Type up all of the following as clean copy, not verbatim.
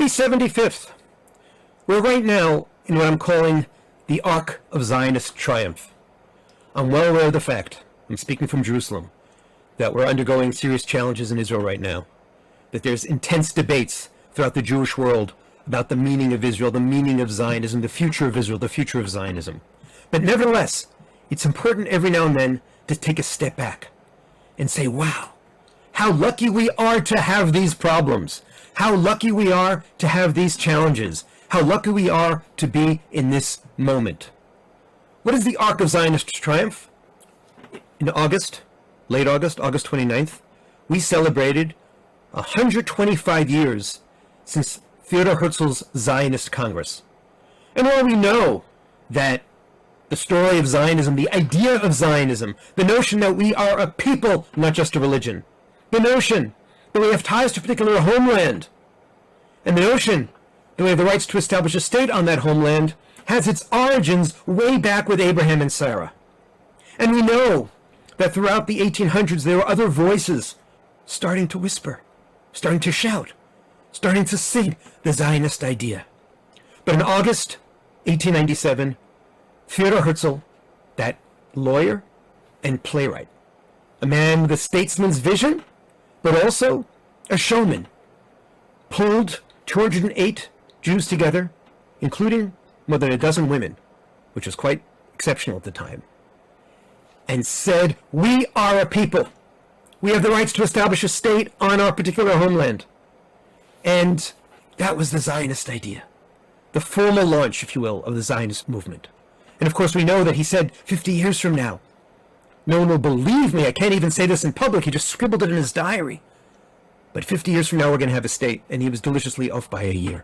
Happy 75th. We're right now in what I'm calling the arc of Zionist triumph. I'm well aware of the fact, I'm speaking from Jerusalem, that we're undergoing serious challenges in Israel right now, that there's intense debates throughout the Jewish world about the meaning of Israel, the meaning of Zionism, the future of Israel, the future of Zionism. But nevertheless, it's important every now and then to take a step back and say, wow, how lucky we are to have these problems. How lucky we are to have these challenges. How lucky we are to be in this moment. What is the arc of Zionist triumph? In August, late August, August 29th, we celebrated 125 years since Theodor Herzl's Zionist Congress. And while we know that the story of Zionism, the idea of Zionism, the notion that we are a people, not just a religion, the notion that we have ties to a particular homeland, and the notion that we have the rights to establish a state on that homeland has its origins way back with Abraham and Sarah. And we know that throughout the 1800s there were other voices starting to whisper, starting to shout, starting to sing the Zionist idea. But in August 1897, Theodor Herzl, that lawyer and playwright, a man with a statesman's vision, but also a showman, pulled 208 Jews together, including more than a dozen women, which was quite exceptional at the time, and said, we are a people. We have the rights to establish a state on our particular homeland. And that was the Zionist idea, the formal launch, if you will, of the Zionist movement. And of course we know that he said 50 years from now, no one will believe me, I can't even say this in public, he just scribbled it in his diary. But 50 years from now we're going to have a state, and he was deliciously off by a year.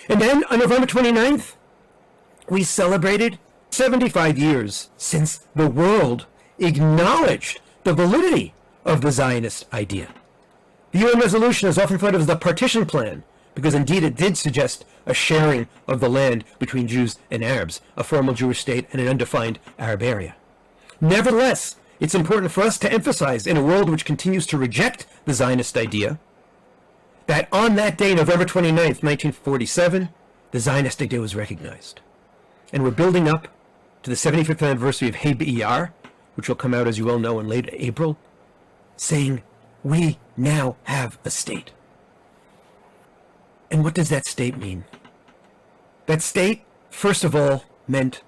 And then on November 29th, we celebrated 75 years since the world acknowledged the validity of the Zionist idea. The UN resolution is often thought of as the partition plan, because indeed it did suggest a sharing of the land between Jews and Arabs, a formal Jewish state and an undefined Arab area. Nevertheless, it's important for us to emphasize, in a world which continues to reject the Zionist idea, that on that day, November 29th, 1947, the Zionist idea was recognized. And we're building up to the 75th anniversary of Hey B'Iyar, which will come out, as you well know, in late April, saying, we now have a state. And what does that state mean? That state, first of all, meant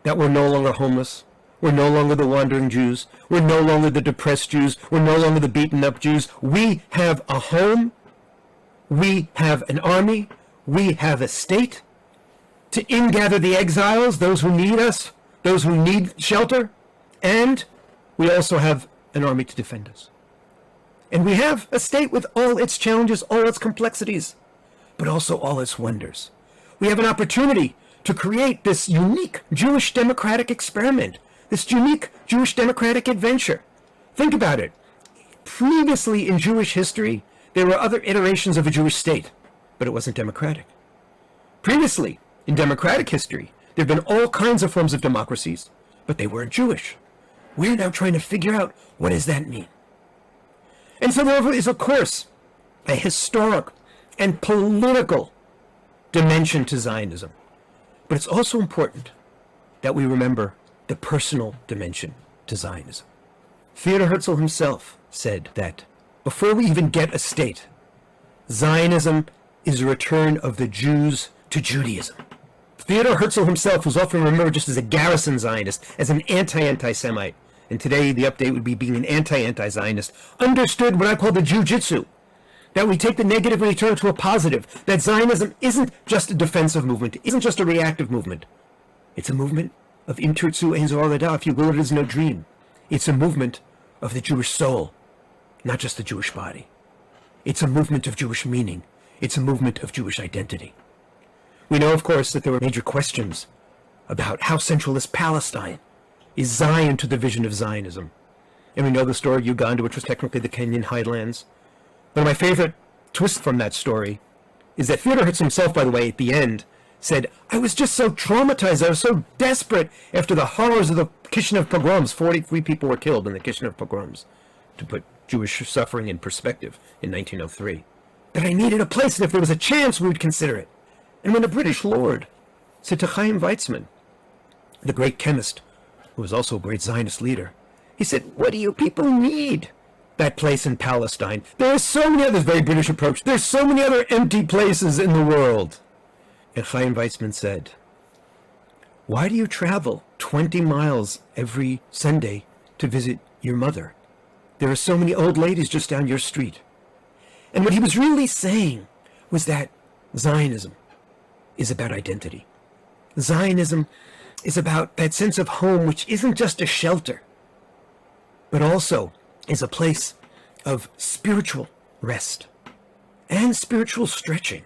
that we're no longer homeless. We're no longer the wandering Jews. We're no longer the depressed Jews. We're no longer the beaten up Jews. We have a home. We have an army. We have a state to ingather the exiles, those who need us, those who need shelter. And we also have an army to defend us. And we have a state with all its challenges, all its complexities, but also all its wonders. We have an opportunity to create this unique Jewish democratic experiment, this unique Jewish democratic adventure. Think about it. Previously in Jewish history, there were other iterations of a Jewish state, but it wasn't democratic. Previously, in democratic history, there have been all kinds of forms of democracies, but they weren't Jewish. We're now trying to figure out, what does that mean? And so there is, of course, a historic and political dimension to Zionism. But it's also important that we remember the personal dimension to Zionism. Theodor Herzl himself said that before we even get a state, Zionism is a return of the Jews to Judaism. Theodor Herzl himself was often remembered just as a garrison Zionist, as an anti-Semite. And today the update would be being an anti-Zionist, understood what I call the Jiu-Jitsu, that we take the negative and we turn it to a positive, that Zionism isn't just a defensive movement, it isn't just a reactive movement. It's a movement of Im Tirtzu Ein Zorada, if you will, it is no dream. It's a movement of the Jewish soul, not just the Jewish body. It's a movement of Jewish meaning. It's a movement of Jewish identity. We know, of course, that there were major questions about how central is Palestine. Is Zion to the vision of Zionism? And we know the story of Uganda, which was technically the Kenyan highlands. One of my favorite twists from that story is that Theodor Herzl himself, by the way, at the end, said, I was just so traumatized, I was so desperate after the horrors of the Kishinev pogroms. 43 people were killed in the Kishinev pogroms, to put Jewish suffering in perspective in 1903. that I needed a place, and if there was a chance, we would consider it. And when a British lord said to Chaim Weizmann, the great chemist, who was also a great Zionist leader, he said, what do you people need that place in Palestine? There are so many others, very British approach, there's so many other empty places in the world. And Chaim Weizmann said, why do you travel 20 miles every Sunday to visit your mother? There are so many old ladies just down your street. And what he was really saying was that Zionism is about identity. Zionism is about that sense of home, which isn't just a shelter, but also is a place of spiritual rest and spiritual stretching.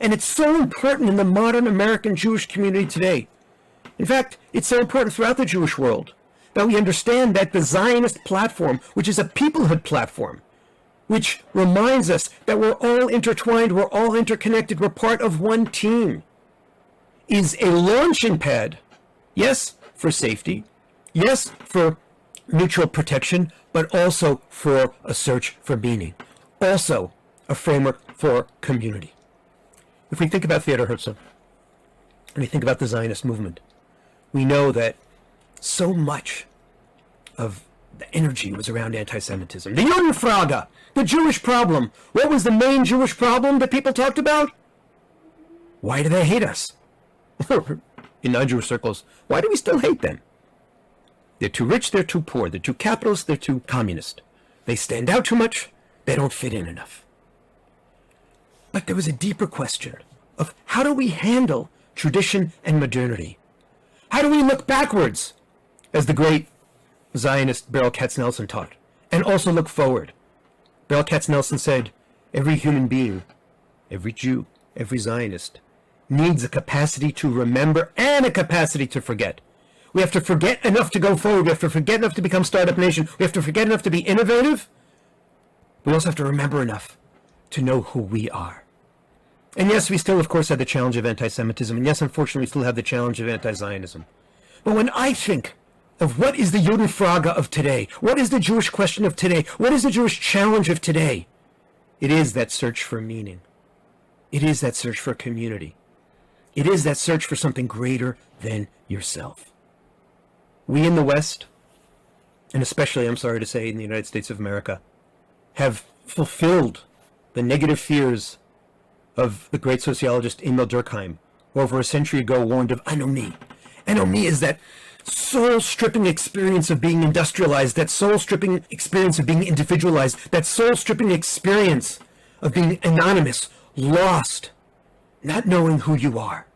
And it's so important in the modern American Jewish community today. In fact, it's so important throughout the Jewish world that we understand that the Zionist platform, which is a peoplehood platform, which reminds us that we're all intertwined, we're all interconnected, we're part of one team, is a launching pad, yes, for safety, yes, for mutual protection, but also for a search for meaning, also a framework for community. If we think about Theodor Herzl, and we think about the Zionist movement, we know that so much of the energy was around anti-Semitism. The Judenfrage, the Jewish problem. What was the main Jewish problem that people talked about? Why do they hate us? In non-Jewish circles, why do we still hate them? They're too rich, they're too poor, they're too capitalist, they're too communist. They stand out too much, they don't fit in enough. But there was a deeper question of how do we handle tradition and modernity? How do we look backwards, as the great Zionist Beryl Katznelson taught, and also look forward? Beryl Katznelson said, every human being, every Jew, every Zionist, needs a capacity to remember and a capacity to forget. We have to forget enough to go forward. We have to forget enough to become Startup Nation. We have to forget enough to be innovative. We also have to remember enough to know who we are. And yes, we still, of course, have the challenge of anti-Semitism. And yes, unfortunately, we still have the challenge of anti-Zionism. But when I think of what is the Judenfrage of today, what is the Jewish question of today, what is the Jewish challenge of today, it is that search for meaning. It is that search for community. It is that search for something greater than yourself. We in the West, and especially, I'm sorry to say, in the United States of America, have fulfilled the negative fears of the great sociologist Emil Durkheim, who over a century ago warned of anomie. Anomie is that soul-stripping experience of being industrialized, that soul-stripping experience of being individualized, that soul-stripping experience of being anonymous, lost, not knowing who you are.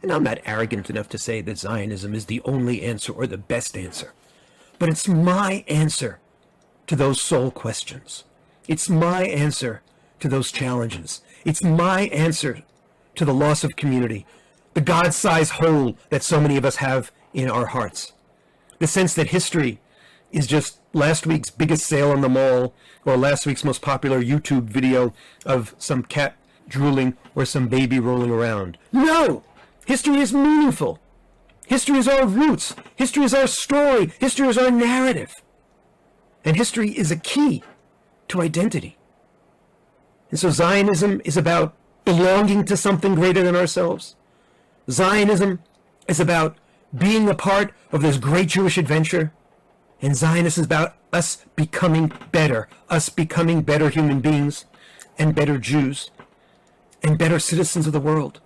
And I'm not arrogant enough to say that Zionism is the only answer or the best answer, but it's my answer to those soul questions. It's my answer to those challenges. It's my answer to the loss of community, the God-sized hole that so many of us have in our hearts. The sense that history is just last week's biggest sale on the mall, or last week's most popular YouTube video of some cat drooling or some baby rolling around. No! History is meaningful. History is our roots. History is our story. History is our narrative. And history is a key to identity. And so Zionism is about belonging to something greater than ourselves. Zionism is about being a part of this great Jewish adventure. And Zionism is about us becoming better human beings, and better Jews, and better citizens of the world,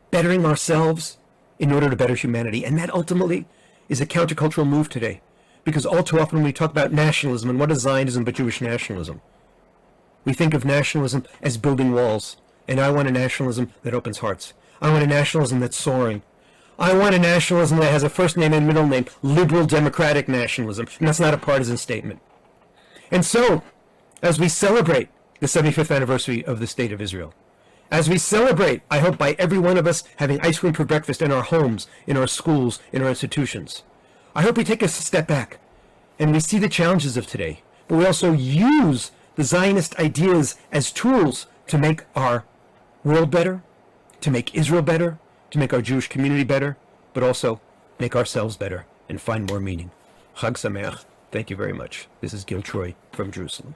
bettering ourselves in order to better humanity. And that ultimately is a countercultural move today, because all too often when we talk about nationalism, and what is Zionism but Jewish nationalism? We think of nationalism as building walls, and I want a nationalism that opens hearts. I want a nationalism that's soaring. I want a nationalism that has a first name and middle name, liberal democratic nationalism, and that's not a partisan statement. And so, as we celebrate the 75th anniversary of the State of Israel, as we celebrate, I hope by every one of us having ice cream for breakfast in our homes, in our schools, in our institutions, I hope we take a step back and we see the challenges of today, but we also use the Zionist ideas as tools to make our world better, to make Israel better, to make our Jewish community better, but also make ourselves better and find more meaning. Chag Sameach. Thank you very much. This is Gil Troy from Jerusalem.